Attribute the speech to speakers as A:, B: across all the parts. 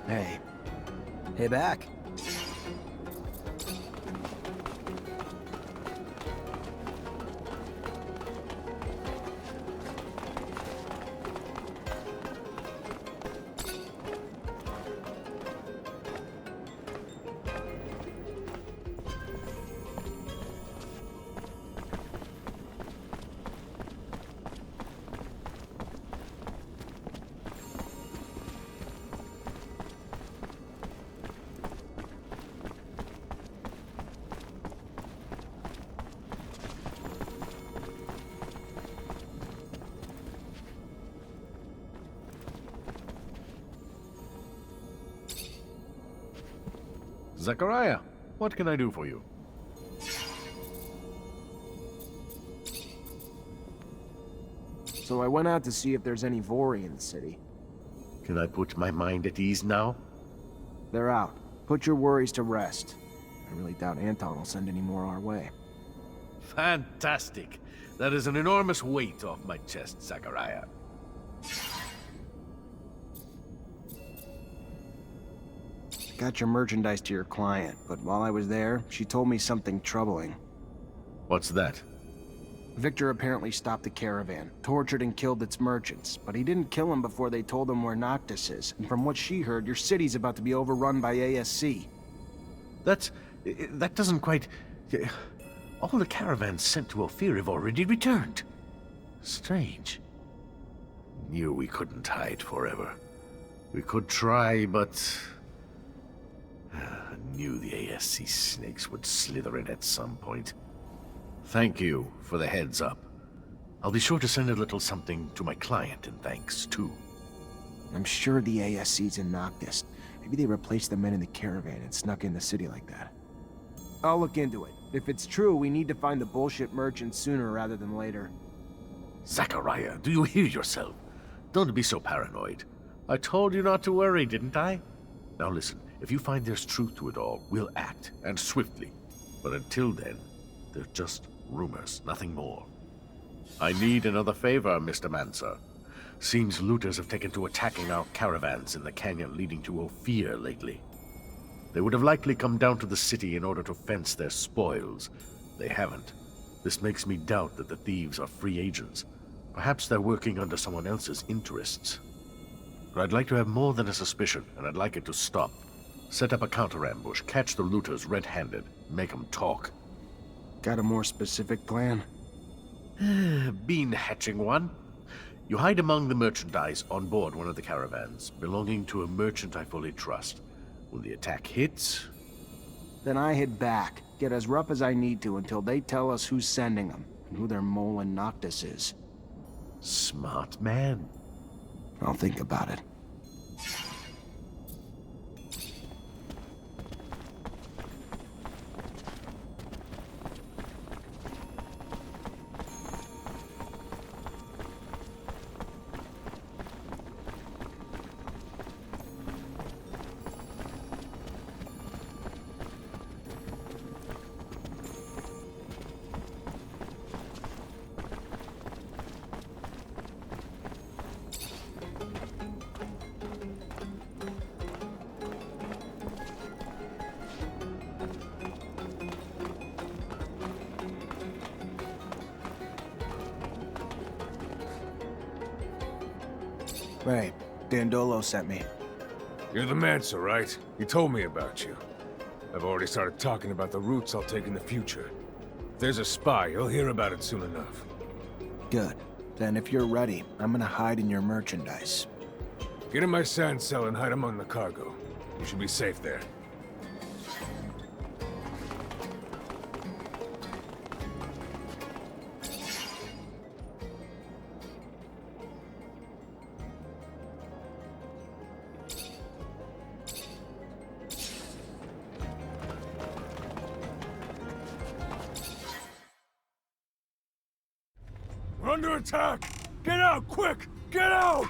A: Hey. Hey back.
B: Zachariah, what can I do for you?
A: So I went out to see if there's any Vori in the city.
B: Can I put my mind at ease now?
A: They're out. Put your worries to rest. I really doubt Anton will send any more our way.
B: Fantastic. That is an enormous weight off my chest, Zachariah.
A: Got your merchandise to your client, but while I was there, she told me something troubling.
B: What's that?
A: Victor apparently stopped the caravan, tortured and killed its merchants, but he didn't kill them before they told him where Noctis is, and from what she heard, your city's about to be overrun by ASC.
B: That doesn't quite... All the caravans sent to Ophir have already returned. Strange. Knew we couldn't hide forever. We could try, but... I knew the ASC snakes would slither in at some point. Thank you for the heads up. I'll be sure to send a little something to my client in thanks, too.
A: I'm sure the ASC's in Noctis. Maybe they replaced the men in the caravan and snuck in the city like that. I'll look into it. If it's true, we need to find the bullshit merchants sooner rather than later.
B: Zachariah, do you hear yourself? Don't be so paranoid. I told you not to worry, didn't I? Now listen, if you find there's truth to it all, we'll act, and swiftly. But until then, they're just rumors, nothing more. I need another favor, Mr. Mancer. Seems looters have taken to attacking our caravans in the canyon leading to Ophir lately. They would have likely come down to the city in order to fence their spoils. They haven't. This makes me doubt that the thieves are free agents. Perhaps they're working under someone else's interests. But I'd like to have more than a suspicion, and I'd like it to stop. Set up a counter-ambush, catch the looters red-handed, make them talk.
A: Got a more specific plan?
B: Been hatching one. You hide among the merchandise on board one of the caravans, belonging to a merchant I fully trust. When the attack hits...
A: Then I head back, get as rough as I need to until they tell us who's sending them, and who their mole in Noctis is.
B: Smart man.
A: I'll think about it. Right. Dandolo sent me.
C: You're the Mancer, right? He told me about you. I've already started talking about the routes I'll take in the future. If there's a spy, you'll hear about it soon enough.
A: Good. Then if you're ready, I'm gonna hide in your merchandise.
C: Get in my sand cell and hide among the cargo. You should be safe there. We're under attack! Get out, quick! Get out!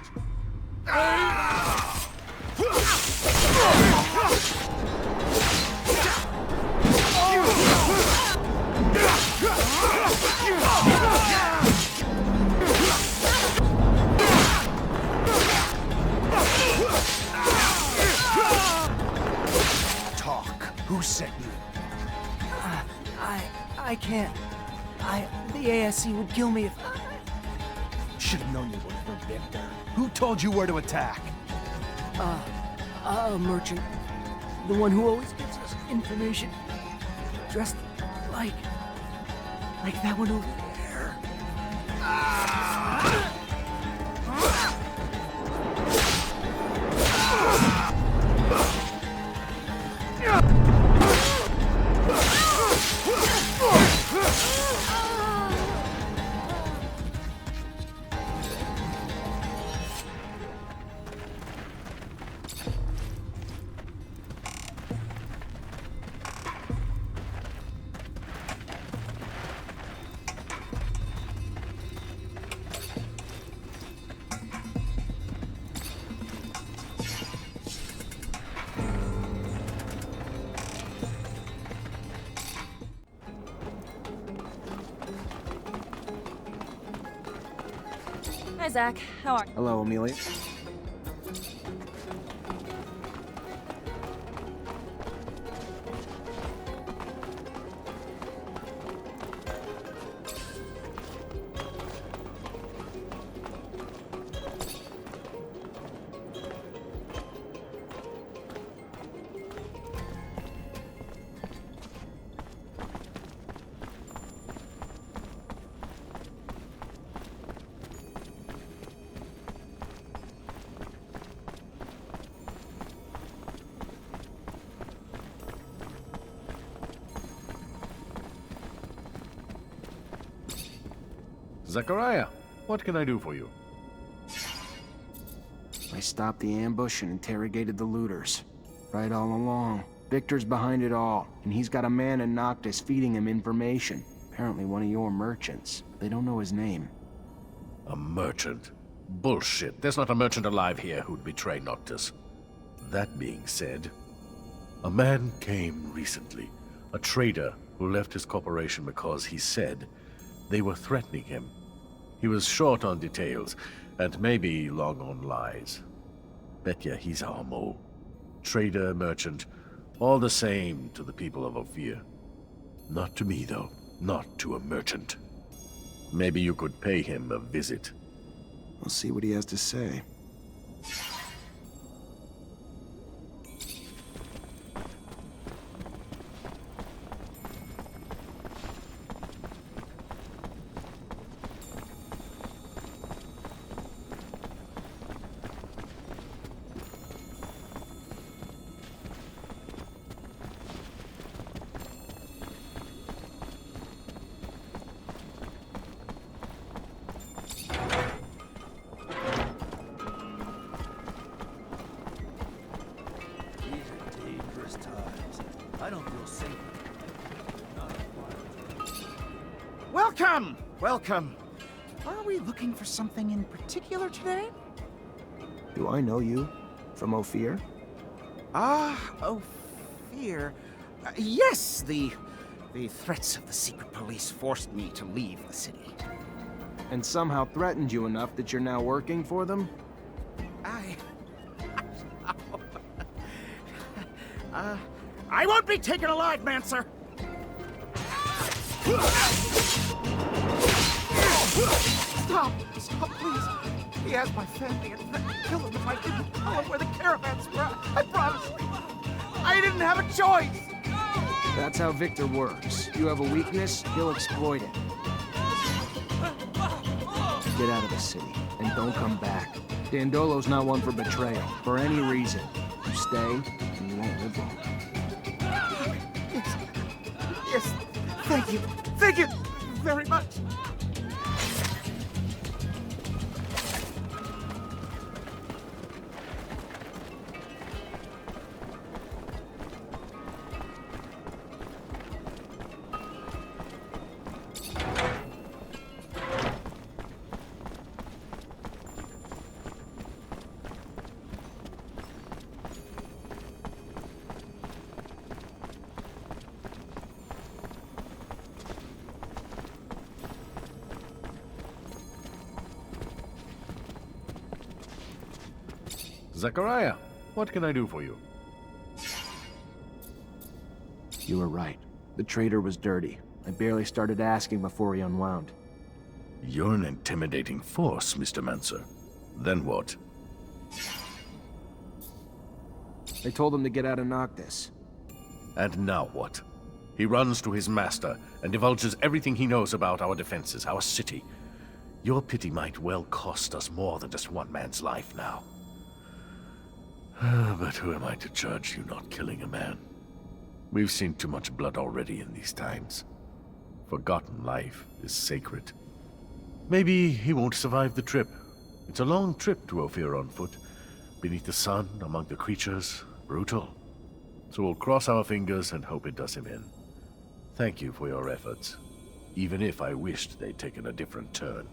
A: The ASC would kill me if... Should have known you worked for Victor. Who told you where to attack? A merchant. The one who always gives us information. Dressed like that one over there.
D: Hi, Zach. How are you?
A: Hello, Amelia.
B: Zachariah, what can I do for you?
A: I stopped the ambush and interrogated the looters. Right all along. Victor's behind it all, and he's got a man in Noctis feeding him information. Apparently one of your merchants. They don't know his name.
B: A merchant? Bullshit. There's not a merchant alive here who'd betray Noctis. That being said, a man came recently. A trader who left his corporation because he said they were threatening him. He was short on details, and maybe long on lies. Bet ya he's our mole. Trader, merchant, all the same to the people of Ophir. Not to me, though. Not to a merchant. Maybe you could pay him a visit.
A: I'll see what he has to say.
E: I don't feel safe. Welcome! Welcome. Are we looking for something in particular today?
A: Do I know you? From Ophir?
E: Ophir. Yes, the threats of the secret police forced me to leave the city.
A: And somehow threatened you enough that you're now working for them?
E: I won't be taken alive, Mancer! Stop! Stop, please! He has my family and threatened to kill him if I didn't tell him where the caravans were. I promise. I didn't have a choice!
A: That's how Victor works. You have a weakness, he'll exploit it. Get out of the city, and don't come back. Dandolo's not one for betrayal, for any reason. You stay, and you won't live long.
E: Yes, thank you. Thank you very much.
B: Zachariah, what can I do for you?
A: You were right. The trader was dirty. I barely started asking before he unwound.
B: You're an intimidating force, Mr. Mancer. Then what?
A: I told him to get out of Noctis.
B: And now what? He runs to his master and divulges everything he knows about our defenses, our city. Your pity might well cost us more than just one man's life now. But who am I to judge you not killing a man? We've seen too much blood already in these times. Forgotten life is sacred. Maybe he won't survive the trip. It's a long trip to Ophir on foot. Beneath the sun, among the creatures, brutal. So we'll cross our fingers and hope it does him in. Thank you for your efforts, even if I wished they'd taken a different turn.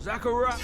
E: Zachariah!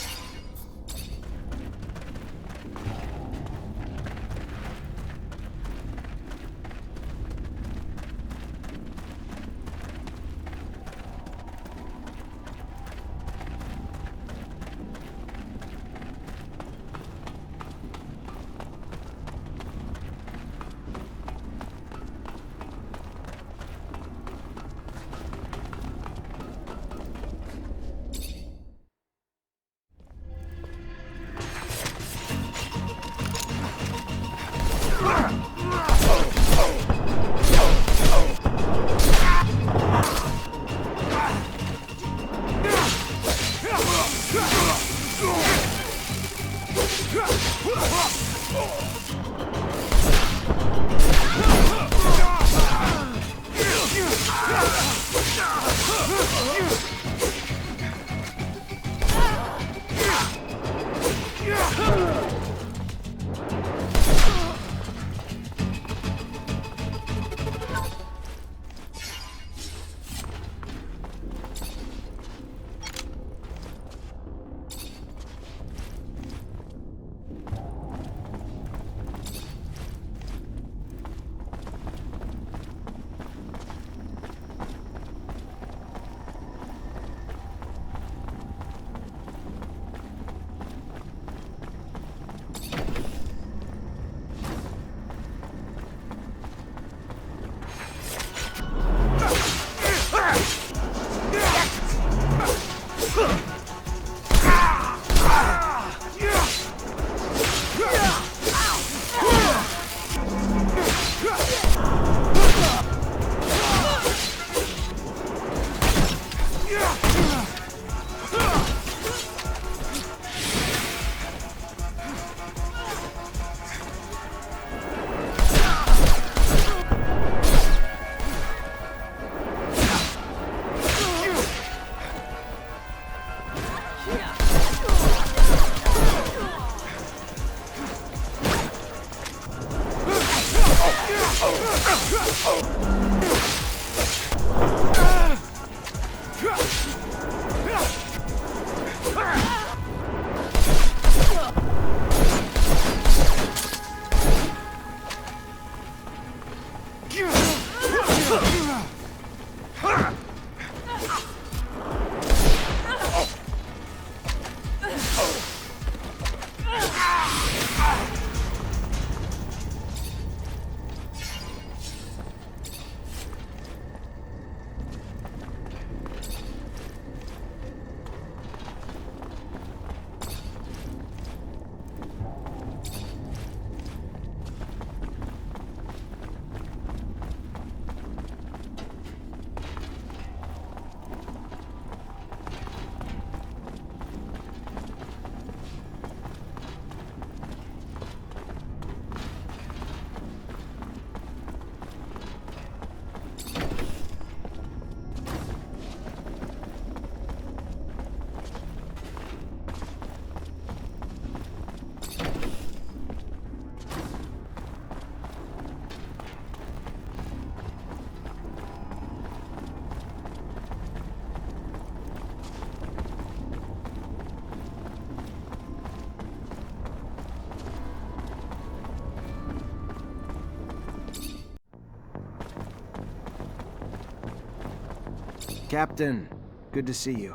A: Captain, good to see you.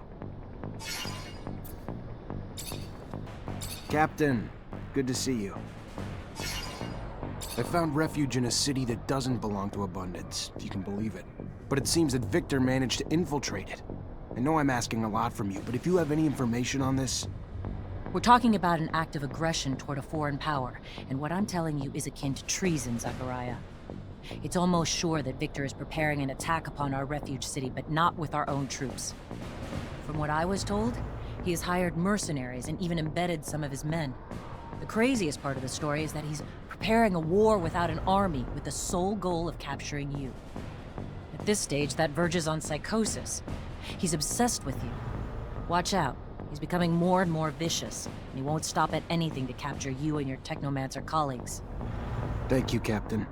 A: Captain, good to see you. I found refuge in a city that doesn't belong to Abundance, if you can believe it. But it seems that Victor managed to infiltrate it. I know I'm asking a lot from you, but if you have any information on this...
F: We're talking about an act of aggression toward a foreign power, and what I'm telling you is akin to treason, Zachariah. It's almost sure that Victor is preparing an attack upon our refuge city, but not with our own troops. From what I was told, he has hired mercenaries and even embedded some of his men. The craziest part of the story is that he's preparing a war without an army with the sole goal of capturing you. At this stage, that verges on psychosis. He's obsessed with you. Watch out. He's becoming more and more vicious, and he won't stop at anything to capture you and your Technomancer colleagues.
A: Thank you, Captain.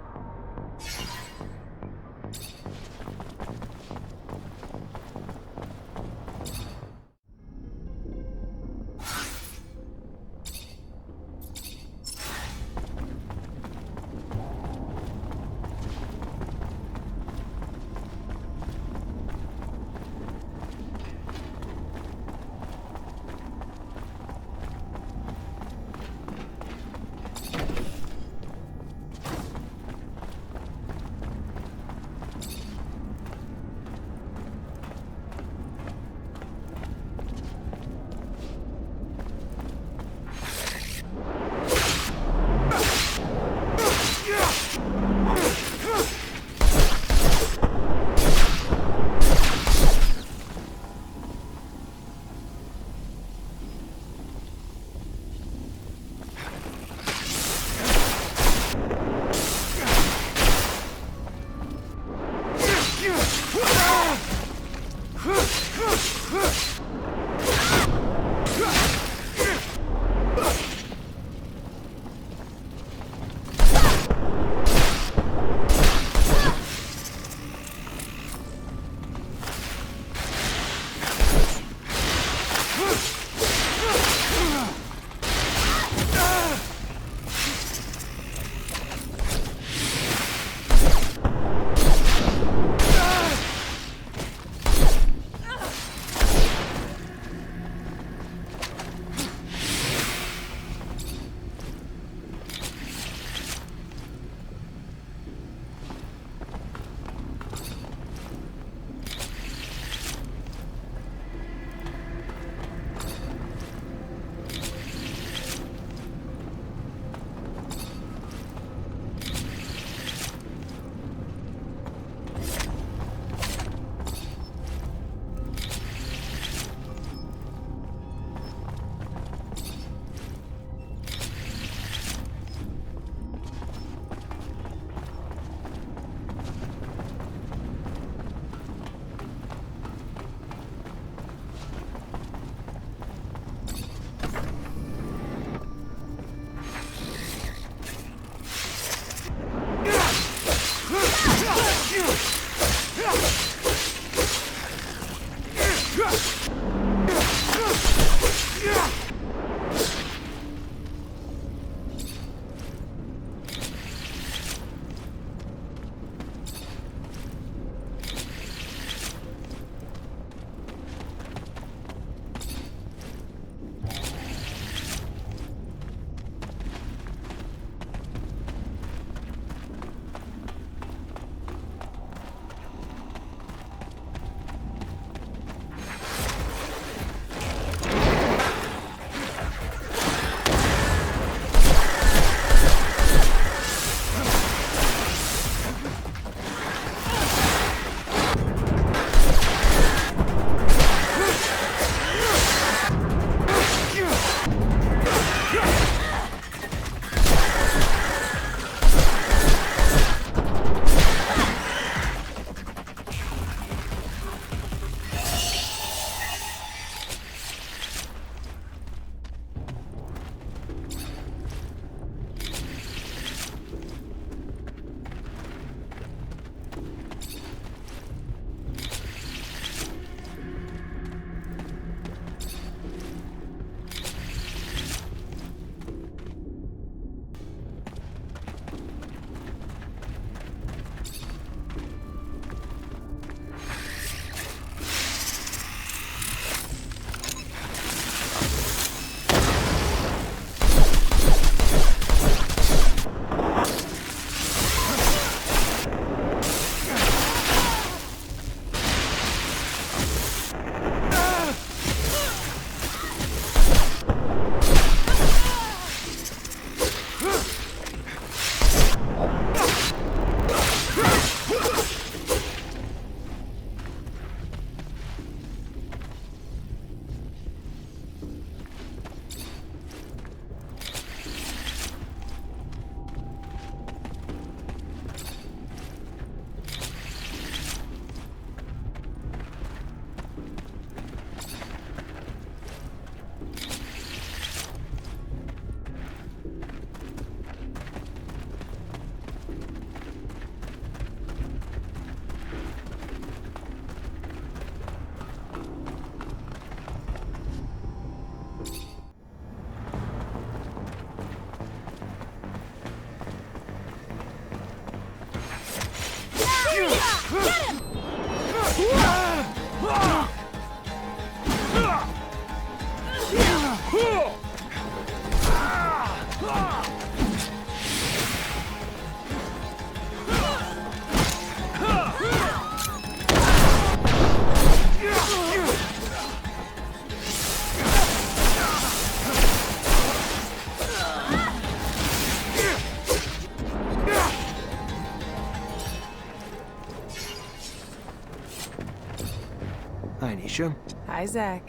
A: Aisha.
G: Hi, Zach.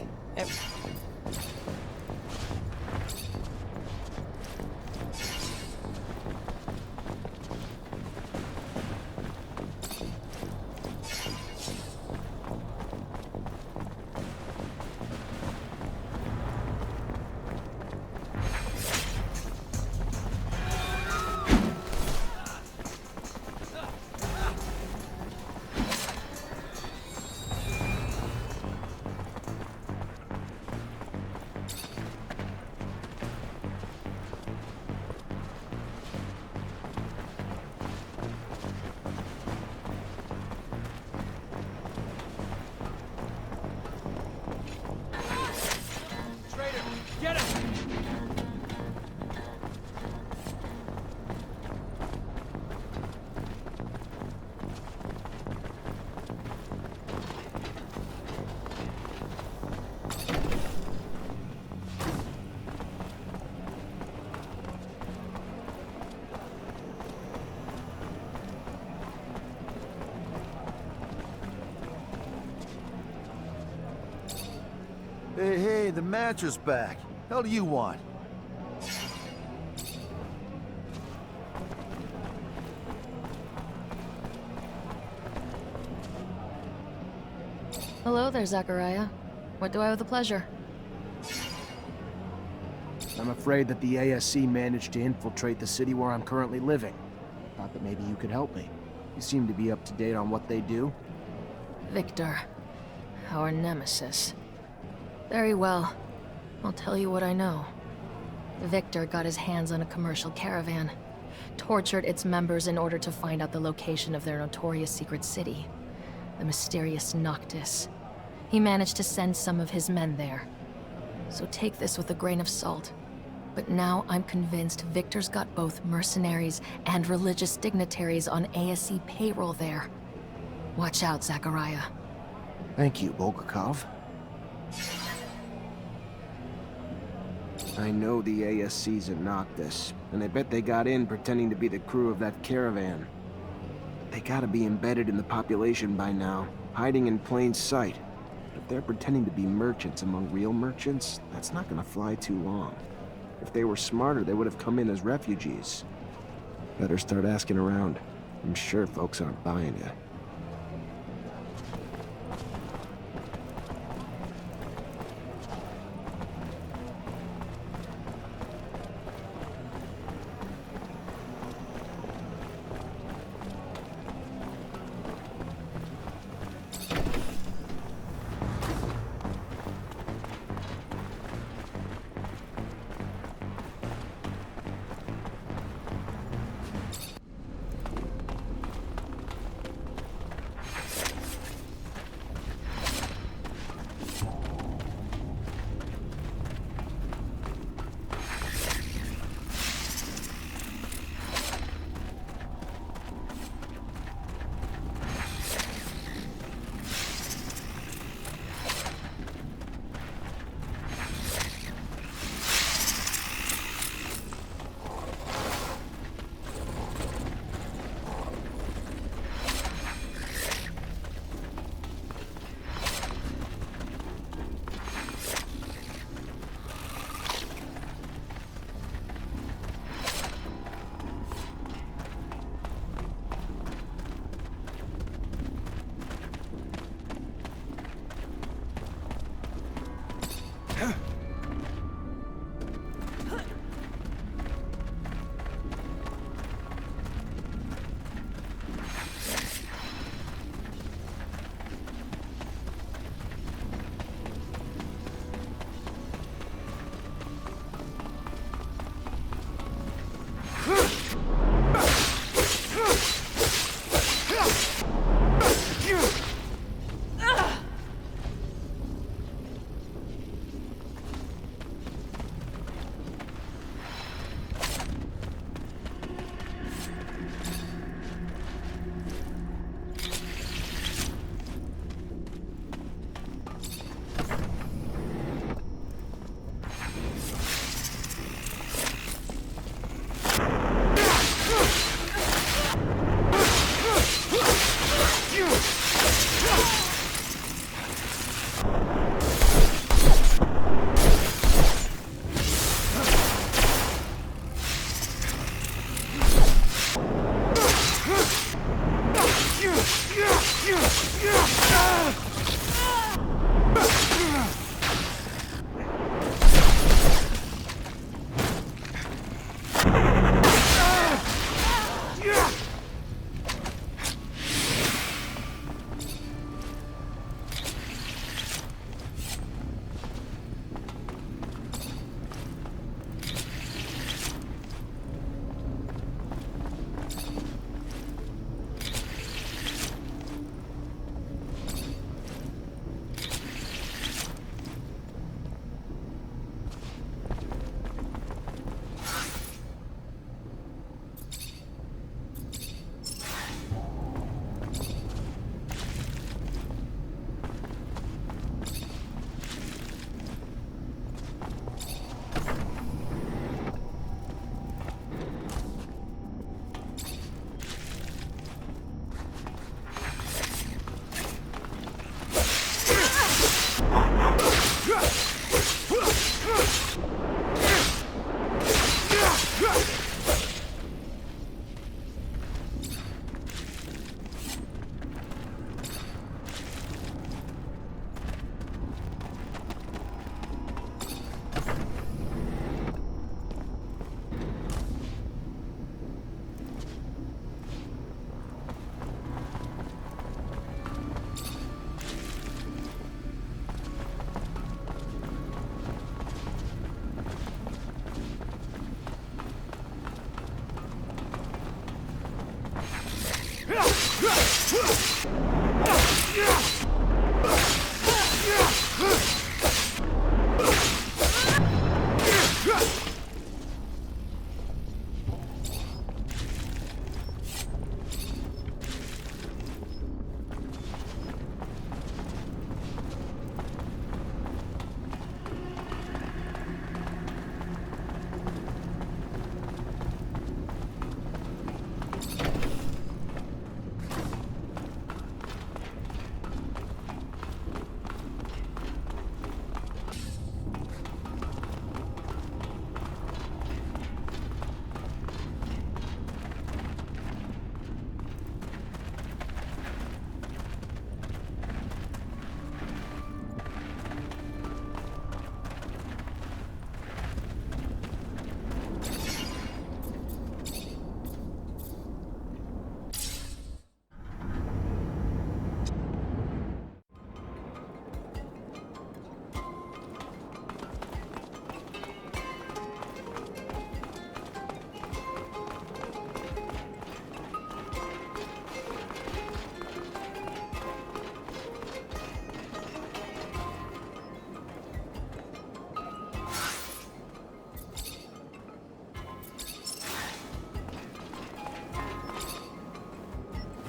H: Hey, the matcher's back. Hell do you want?
I: Hello there, Zachariah. What do I have the pleasure?
A: I'm afraid that the ASC managed to infiltrate the city where I'm currently living. Thought that maybe you could help me. You seem to be up to date on what they do.
I: Victor. Our nemesis. Very well. I'll tell you what I know. Victor got his hands on a commercial caravan, tortured its members in order to find out the location of their notorious secret city, the mysterious Noctis. He managed to send some of his men there. So take this with a grain of salt. But now I'm convinced Victor's got both mercenaries and religious dignitaries on ASC payroll there. Watch out, Zachariah.
A: Thank you, Bulgakov. I know the ASC's in Noctis, and I bet they got in pretending to be the crew of that caravan. They gotta be embedded in the population by now, hiding in plain sight. But if they're pretending to be merchants among real merchants, that's not gonna fly too long. If they were smarter, they would have come in as refugees. Better start asking around. I'm sure folks aren't buying it.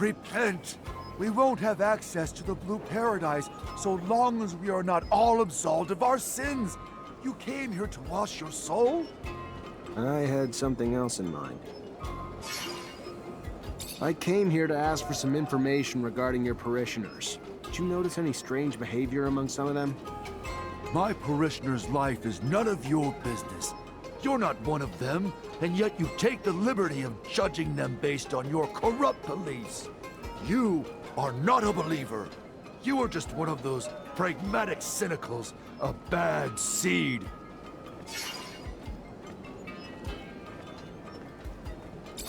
H: Repent! We won't have access to the Blue Paradise so long as we are not all absolved of our sins. You came here to wash your soul?
A: I had something else in mind. I came here to ask for some information regarding your parishioners. Did you notice any strange behavior among some of them?
H: My parishioner's life is none of your business. You're not one of them, and yet you take the liberty of judging them based on your corrupt beliefs. You are not a believer. You are just one of those pragmatic cynicals, a bad seed.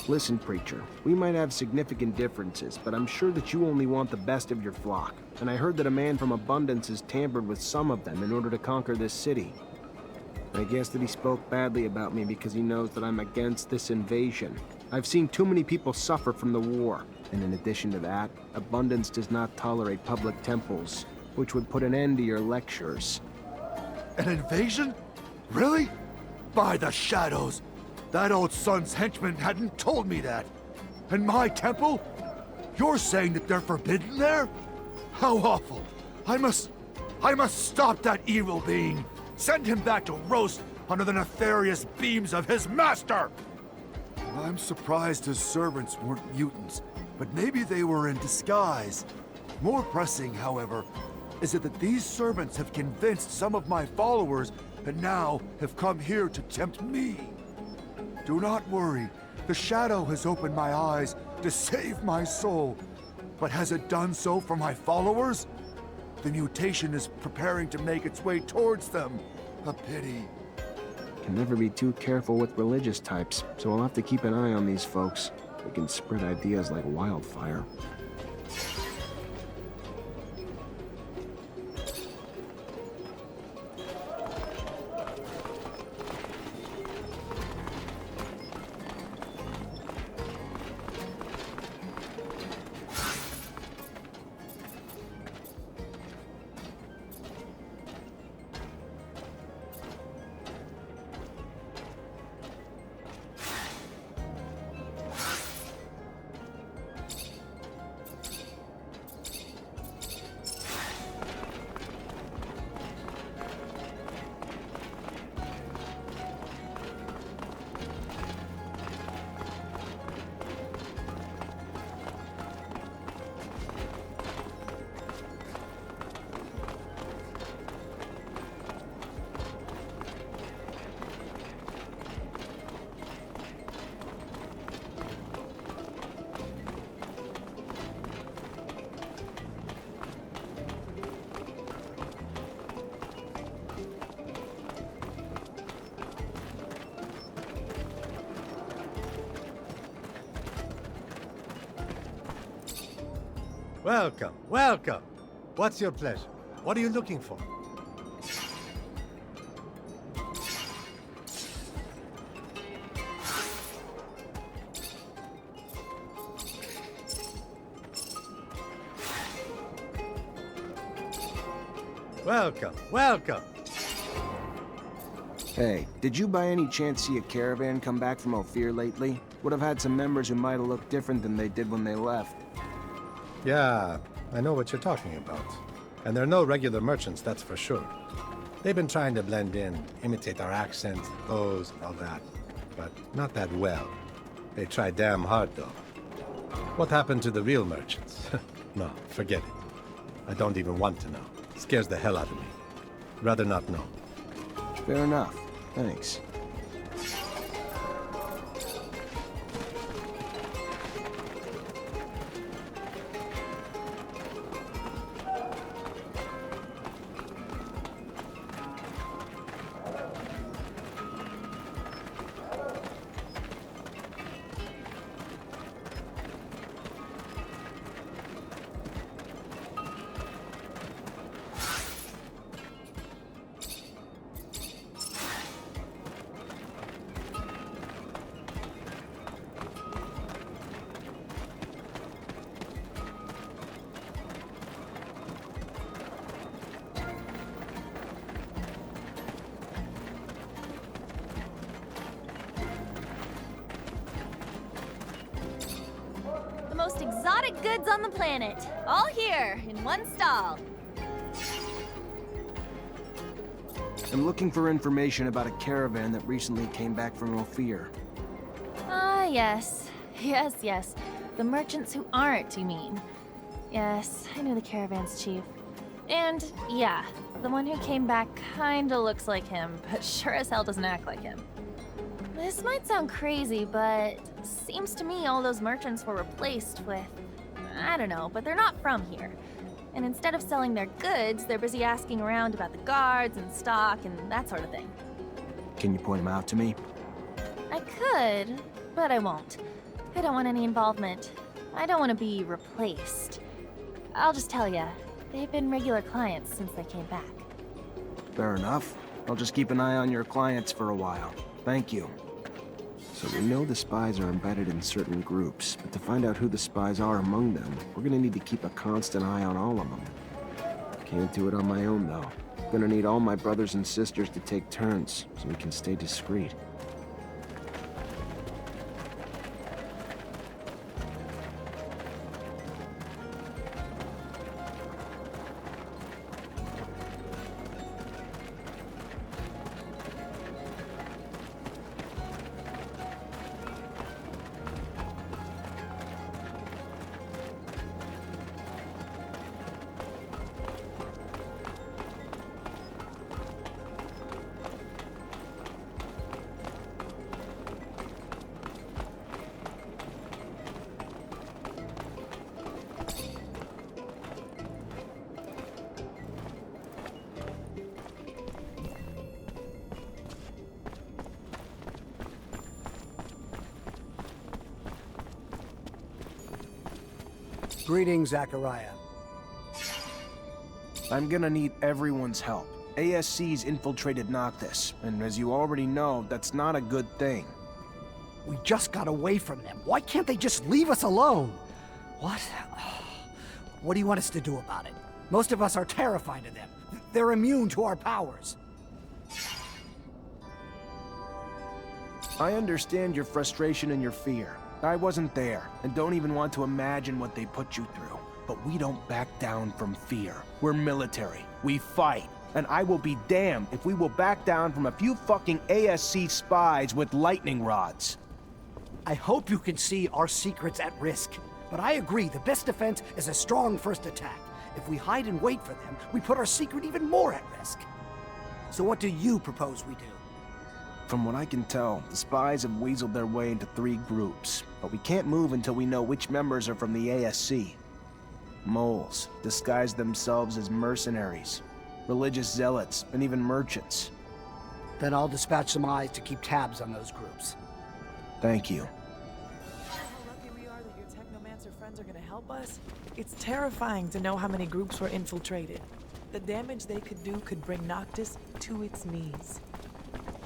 A: Listen, preacher, we might have significant differences, but I'm sure that you only want the best of your flock. And I heard that a man from Abundance has tampered with some of them in order to conquer this city. I guess that he spoke badly about me because he knows that I'm against this invasion. I've seen too many people suffer from the war, and in addition to that, Abundance does not tolerate public temples, which would put an end to your lectures.
H: An invasion? Really? By the shadows! That old son's henchman hadn't told me that. And my temple? You're saying that they're forbidden there? How awful! I must stop that evil being! Send him back to roast under the nefarious beams of his master! I'm surprised his servants weren't mutants, but maybe they were in disguise. More pressing, however, is it that these servants have convinced some of my followers and now have come here to tempt me. Do not worry. The shadow has opened my eyes to save my soul. But has it done so for my followers? The mutation is preparing to make its way towards them. A pity.
A: Can never be too careful with religious types, so I'll have to keep an eye on these folks. They can spread ideas like wildfire.
G: Welcome, welcome. What's your pleasure? What are you looking for? Welcome, welcome.
A: Hey, did you by any chance see a caravan come back from Ophir lately? Would have had some members who might have looked different than they did when they left.
G: Yeah, I know what you're talking about. And they're no regular merchants, that's for sure. They've been trying to blend in, imitate our accent, pose, all that. But not that well. They try damn hard, though. What happened to the real merchants? No, forget it. I don't even want to know. It scares the hell out of me. Rather not know.
A: Fair enough. Thanks.
D: The most exotic goods on the planet. All here, in one stall.
A: I'm looking for information about a caravan that recently came back from Ophir.
D: Ah, yes. Yes. The merchants who aren't, you mean? Yes, I know the caravan's chief. And, yeah, the one who came back kinda looks like him, but sure as hell doesn't act like him. This might sound crazy, but seems to me all those merchants were replaced with... I don't know, but they're not from here. And instead of selling their goods, they're busy asking around about the guards and stock and that sort of thing.
A: Can you point them out to me?
D: I could, but I won't. I don't want any involvement. I don't want to be replaced. I'll just tell ya, they've been regular clients since they came back.
A: Fair enough. I'll just keep an eye on your clients for a while. Thank you. So we know the spies are embedded in certain groups, but to find out who the spies are among them, we're gonna need to keep a constant eye on all of them. Can't do it on my own, though. Gonna need all my brothers and sisters to take turns, so we can stay discreet.
J: Greetings, Zachariah.
A: I'm gonna need everyone's help. ASC's infiltrated Noctis, and as you already know, that's not a good thing.
J: We just got away from them. Why can't they just leave us alone? What? What do you want us to do about it? Most of us are terrified of them. They're immune to our powers.
A: I understand your frustration and your fear. I wasn't there, and don't even want to imagine what they put you through. But we don't back down from fear. We're military. We fight. And I will be damned if we will back down from a few fucking ASC spies with lightning rods.
J: I hope you can see our secret's at risk. But I agree, the best defense is a strong first attack. If we hide and wait for them, we put our secret even more at risk. So what do you propose we do?
A: From what I can tell, the spies have weaseled their way into 3 groups. But we can't move until we know which members are from the ASC. Moles, disguise themselves as mercenaries, religious zealots, and even merchants.
J: Then I'll dispatch some eyes to keep tabs on those groups.
A: Thank you.
K: How lucky we are that your Technomancer friends are gonna help us. It's terrifying to know how many groups were infiltrated. The damage they could do could bring Noctis to its knees.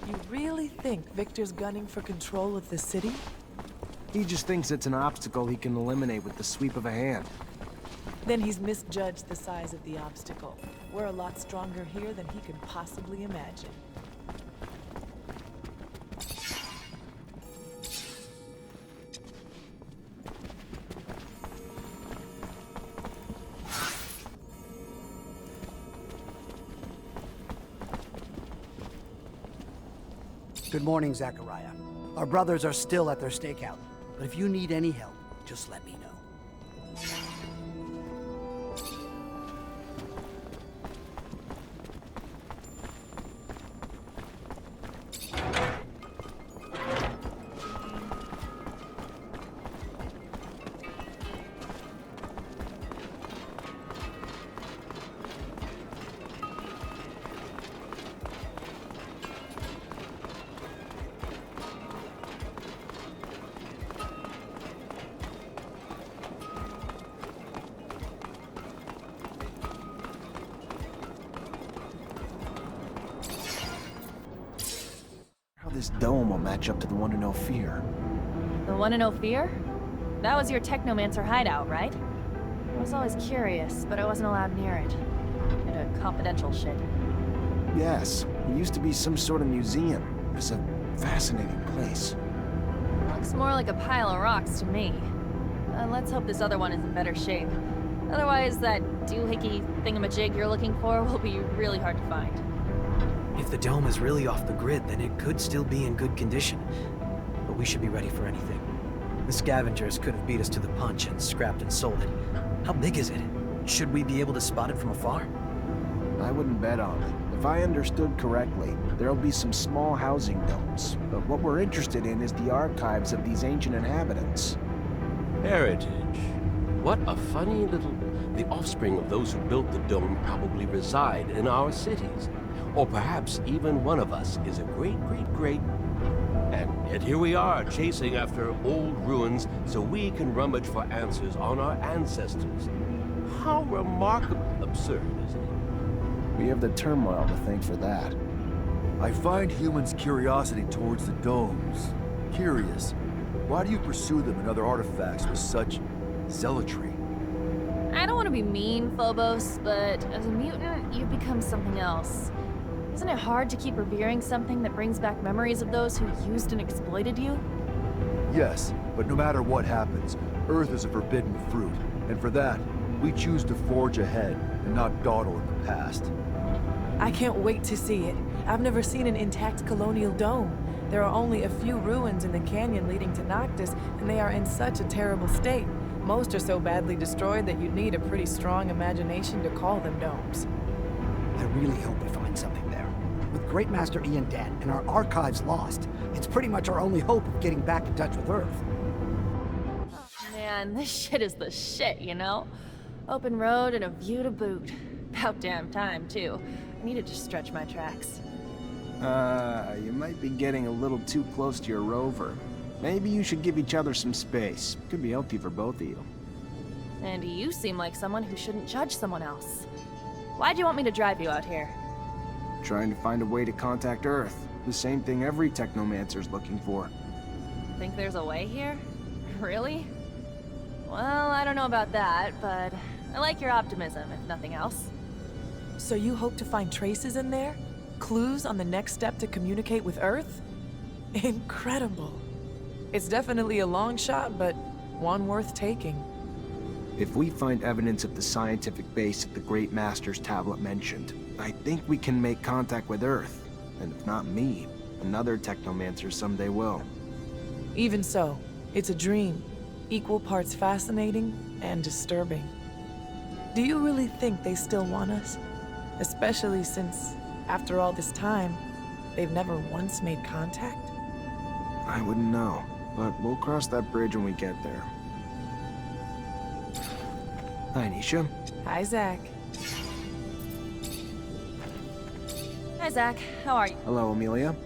K: You really think Victor's gunning for control of the city?
A: He just thinks it's an obstacle he can eliminate with the sweep of a hand.
K: Then he's misjudged the size of the obstacle. We're a lot stronger here than he could possibly imagine.
J: Good morning, Zachariah. Our brothers are still at their stakeout, but if you need any help, just let me know.
A: How this dome will match up to the one to no fear.
D: The one to no fear? That was your Technomancer hideout, right? I was always curious, but I wasn't allowed near it. Due to confidential shit.
A: Yes, it used to be some sort of museum. It's a fascinating place.
D: Looks more like a pile of rocks to me. Let's hope this other one is in better shape. Otherwise, that doohickey thingamajig you're looking for will be really hard to find.
L: If the dome is really off the grid, then it could still be in good condition. But we should be ready for anything. The scavengers could have beat us to the punch and scrapped and sold it. How big is it? Should we be able to spot it from afar?
A: I wouldn't bet on it. If I understood correctly, there'll be some small housing domes. But what we're interested in is the archives of these ancient inhabitants.
M: Heritage. What a funny little... The offspring of those who built the dome probably reside in our cities. Or perhaps even one of us is a great... And yet here we are, chasing after old ruins so we can rummage for answers on our ancestors. How remarkably absurd, isn't it?
A: We have the turmoil to thank for that.
H: I find humans' curiosity towards the domes curious. Why do you pursue them and other artifacts with such zealotry?
D: I don't want to be mean, Phobos, but as a mutant, you become something else. Isn't it hard to keep revering something that brings back memories of those who used and exploited you?
H: Yes, but no matter what happens, Earth is a forbidden fruit, and for that, we choose to forge ahead and not dawdle in the past.
K: I can't wait to see it. I've never seen an intact colonial dome. There are only a few ruins in the canyon leading to Noctis, and they are in such a terrible state. Most are so badly destroyed that you'd need a pretty strong imagination to call them domes.
J: I really hope we find something there. With Great Master Ian dead and our archives lost, it's pretty much our only hope of getting back in touch with Earth.
D: Man, this shit is the shit, you know? Open road and a view to boot. About damn time, too. I needed to stretch my tracks.
A: You might be getting a little too close to your rover. Maybe you should give each other some space. Could be healthy for both of you.
D: And you seem like someone who shouldn't judge someone else. Why'd you want me to drive you out here?
A: Trying to find a way to contact Earth. The same thing every Technomancer's looking for.
D: Think there's a way here? Really? Well, I don't know about that, but I like your optimism, if nothing else.
K: So you hope to find traces in there? Clues on the next step to communicate with Earth? Incredible. It's definitely a long shot, but one worth taking.
A: If we find evidence of the scientific base that the Great Master's tablet mentioned, I think we can make contact with Earth. And if not me, another Technomancer someday will.
K: Even so, it's a dream. Equal parts fascinating and disturbing. Do you really think they still want us? Especially since, after all this time, they've never once made contact?
A: I wouldn't know, but we'll cross that bridge when we get there. Hi, Nisha.
K: Hi, Zach.
D: Hi, Zach. How are you?
A: Hello, Amelia.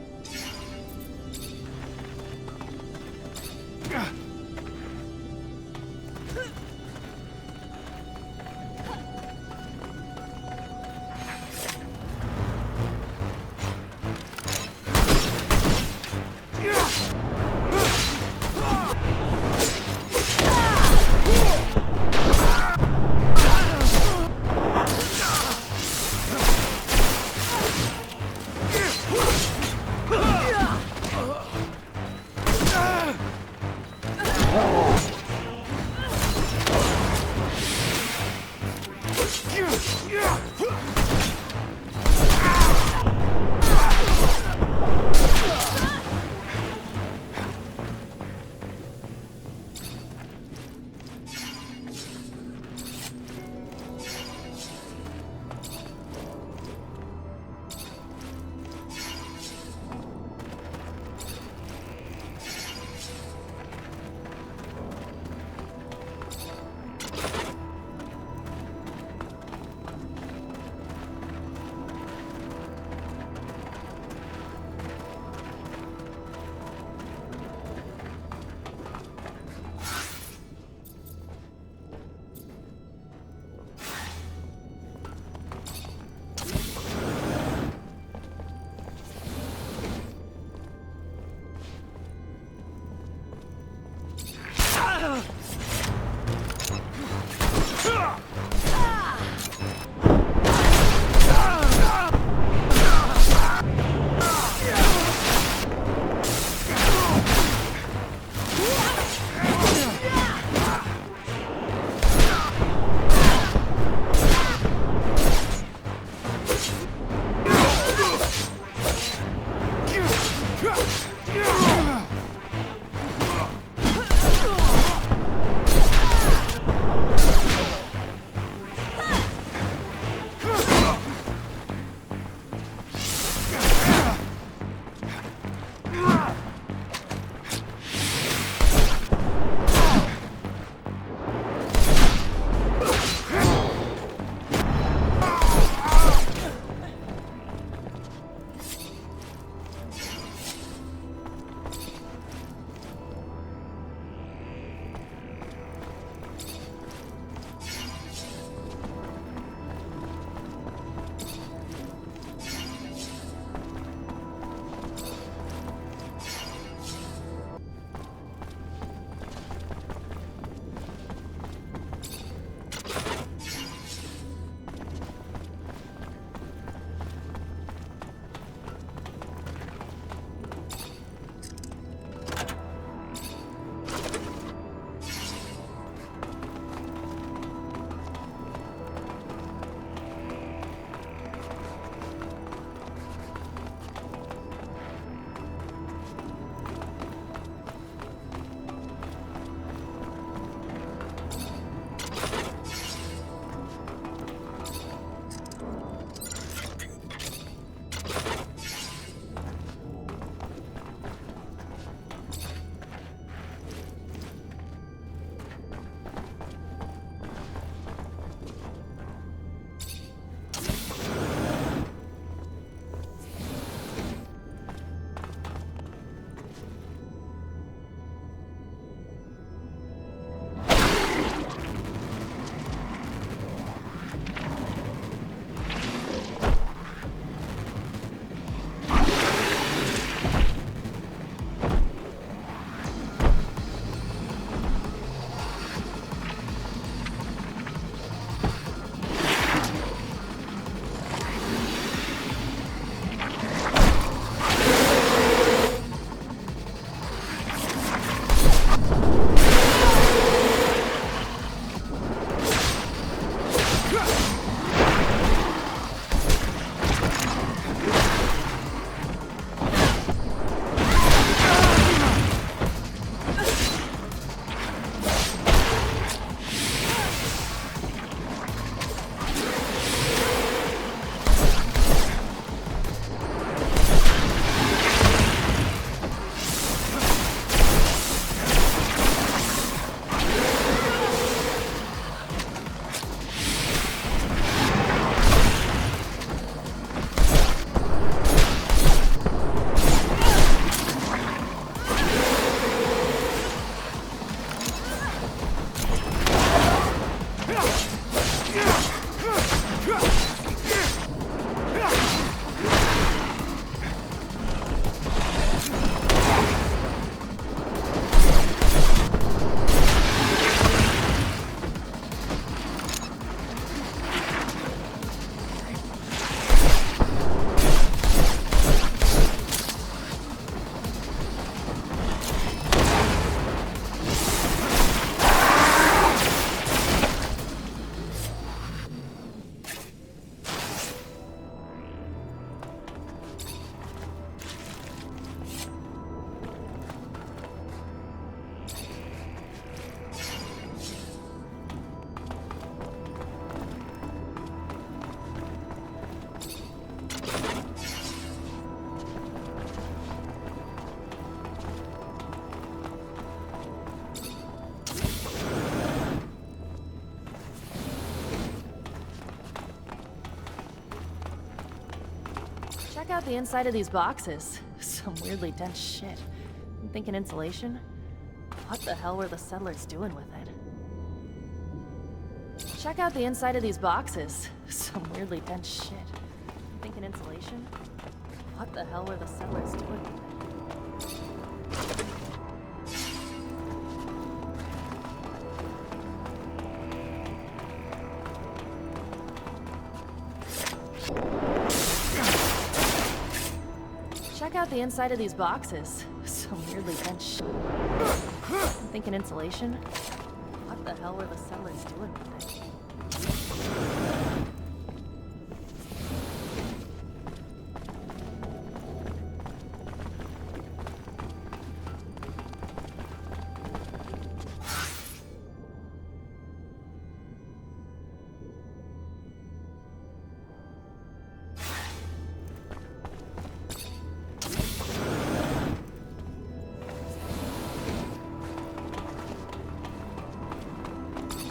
D: out the inside of these boxes. Some weirdly dense shit. I'm thinking insulation? What the hell were the settlers doing with it? Check out the inside of these boxes. Some weirdly dense shit. I'm thinking insulation? What the hell were the settlers doing with it? Check out the inside of these boxes. Some weirdly dense shit. I'm thinking insulation? What the hell were the settlers doing with it?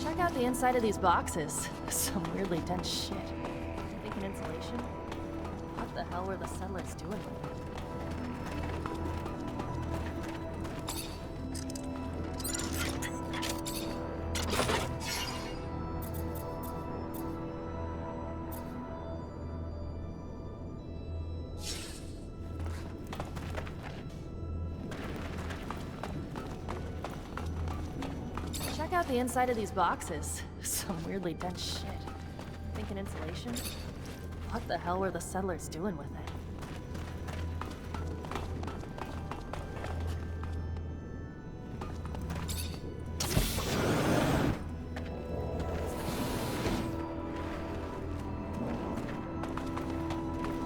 D: Check out the inside of these boxes. Some weirdly dense shit. I'm thinking insulation? What the hell were the settlers doing with it? Check out the inside of these boxes. Some weirdly dense shit. I'm thinking insulation? What the hell were the settlers doing with it?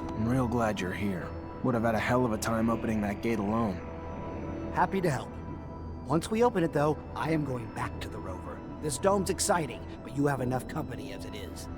A: I'm real glad you're here. Would have had a hell of a time opening that gate alone.
J: Happy to help. Once we open it, though, I am going back to the rover. This dome's exciting, but you have enough company as it is.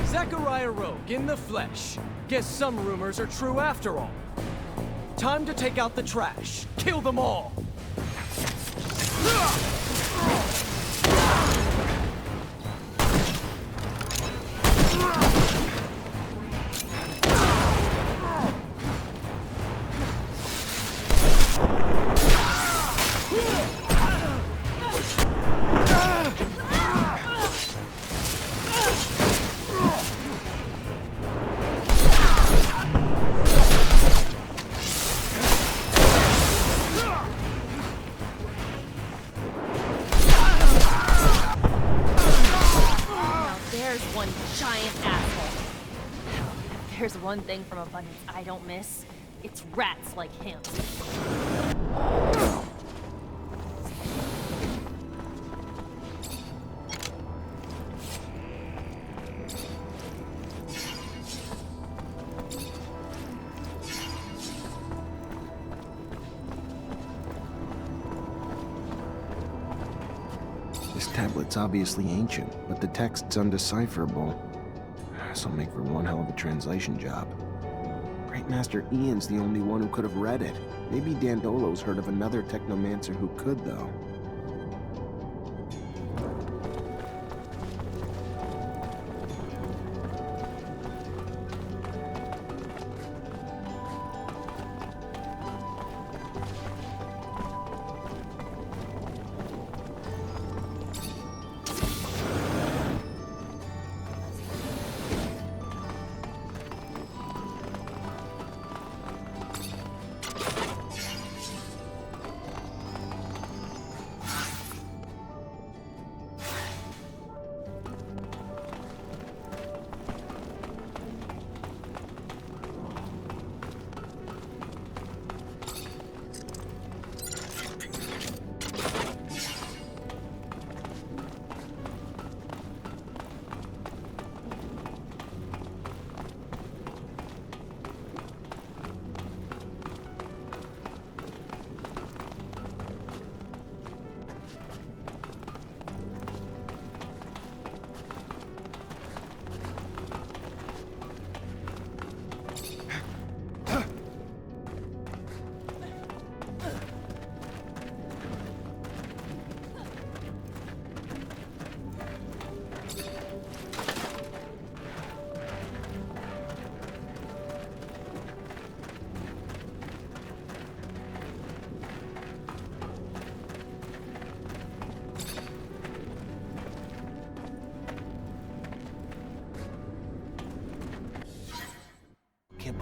N: Zachariah Rogue in the flesh. Guess some rumors are true after all. Time to take out the trash. Kill them all!
D: One giant asshole. If there's one thing from Abundance I don't miss, it's rats like him.
A: This tablet's obviously ancient, but the text's undecipherable. This'll make for one hell of a translation job. Great Master Ian's the only one who could have read it. Maybe Dandolo's heard of another Technomancer who could, though.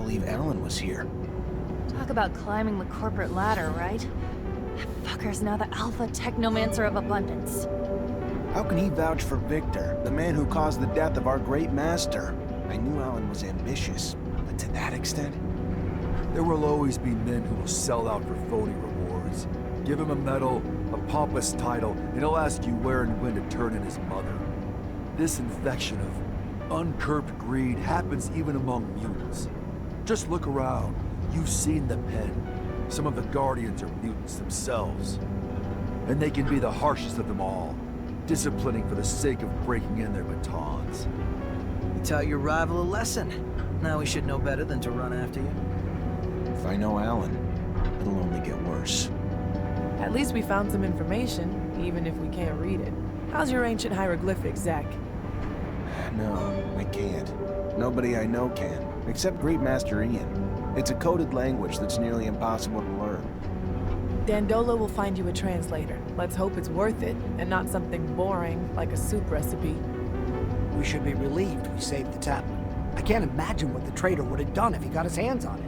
A: believe Alan was here.
D: Talk about climbing the corporate ladder, right? That fucker's now the alpha technomancer of abundance.
A: How can he vouch for Victor, the man who caused the death of our great master? I knew Alan was ambitious, but to that extent?
H: There will always be men who will sell out for phony rewards. Give him a medal, a pompous title, and he'll ask you where and when to turn in his mother. This infection of uncurbed greed happens even among mutants. Just look around. You've seen the pen. Some of the Guardians are mutants themselves. And they can be the harshest of them all, disciplining for the sake of breaking in their batons.
L: You taught your rival a lesson. Now we should know better than to run after you.
A: If I know Alan, it'll only get worse.
K: At least we found some information, even if we can't read it. How's your ancient hieroglyphics, Zach?
A: No, I can't. Nobody I know can, except Great Master Ian. It's a coded language that's nearly impossible to learn.
K: Dandola will find you a translator. Let's hope it's worth it, and not something boring like a soup recipe.
J: We should be relieved we saved the tablet. I can't imagine what the traitor would have done if he got his hands on it.